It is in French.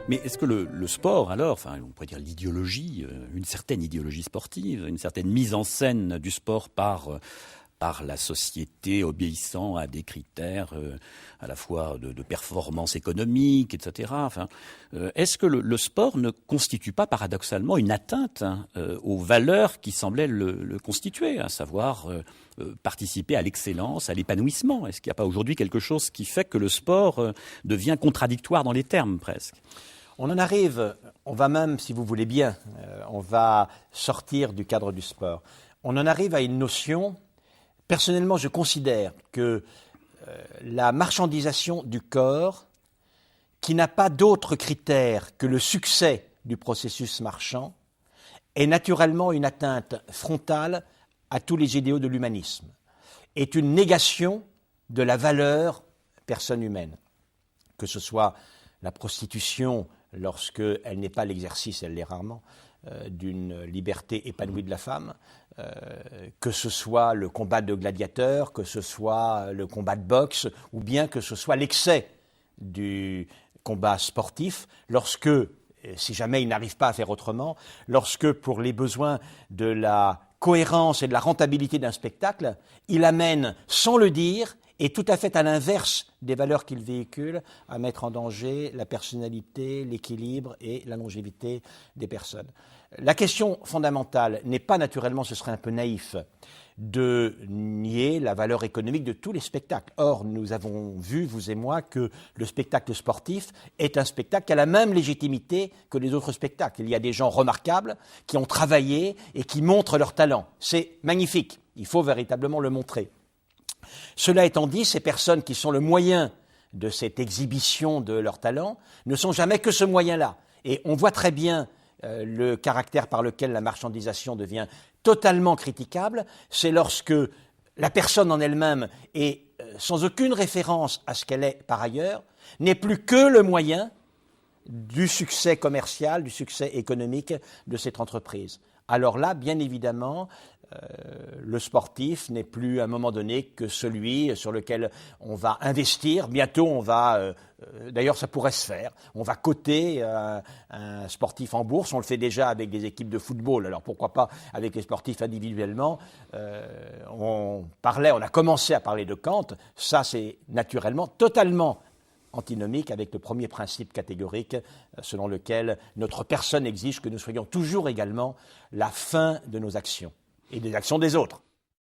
Mais est-ce que le sport, alors, enfin, on pourrait dire l'idéologie, une certaine idéologie sportive, une certaine mise en scène du sport par la société obéissant à des critères à la fois de performance économique, etc. Enfin, est-ce que le sport ne constitue pas paradoxalement une atteinte aux valeurs qui semblaient le constituer, à savoir participer à l'excellence, à l'épanouissement? Est-ce qu'il n'y a pas aujourd'hui quelque chose qui fait que le sport devient contradictoire dans les termes presque? On en arrive, on va même, si vous voulez bien, on va sortir du cadre du sport. On en arrive à une notion. Personnellement, je considère que la marchandisation du corps, qui n'a pas d'autre critère que le succès du processus marchand, est naturellement une atteinte frontale à tous les idéaux de l'humanisme, est une négation de la valeur personne humaine, que ce soit la prostitution lorsqu'elle n'est pas l'exercice, elle l'est rarement, d'une liberté épanouie de la femme, que ce soit le combat de gladiateurs, que ce soit le combat de boxe, ou bien que ce soit l'excès du combat sportif, lorsque, si jamais il n'arrive pas à faire autrement, lorsque pour les besoins de la cohérence et de la rentabilité d'un spectacle, il amène, sans le dire, et tout à fait à l'inverse des valeurs qu'il véhicule, à mettre en danger la personnalité, l'équilibre et la longévité des personnes. La question fondamentale n'est pas naturellement, ce serait un peu naïf, de nier la valeur économique de tous les spectacles. Or, nous avons vu, vous et moi, que le spectacle sportif est un spectacle qui a la même légitimité que les autres spectacles. Il y a des gens remarquables qui ont travaillé et qui montrent leur talent. C'est magnifique, il faut véritablement le montrer. Cela étant dit, ces personnes qui sont le moyen de cette exhibition de leur talent ne sont jamais que ce moyen-là. Et on voit très bien le caractère par lequel la marchandisation devient totalement critiquable, c'est lorsque la personne en elle-même est sans aucune référence à ce qu'elle est par ailleurs, n'est plus que le moyen du succès commercial, du succès économique de cette entreprise. Alors là, bien évidemment, le sportif n'est plus à un moment donné que celui sur lequel on va investir. Bientôt, on va, d'ailleurs ça pourrait se faire, on va coter un sportif en bourse. On le fait déjà avec des équipes de football, alors pourquoi pas avec les sportifs individuellement. On a commencé à parler de Kant. Ça, c'est naturellement totalement antinomique avec le premier principe catégorique selon lequel notre personne exige que nous soyons toujours également la fin de nos actions et des actions des autres.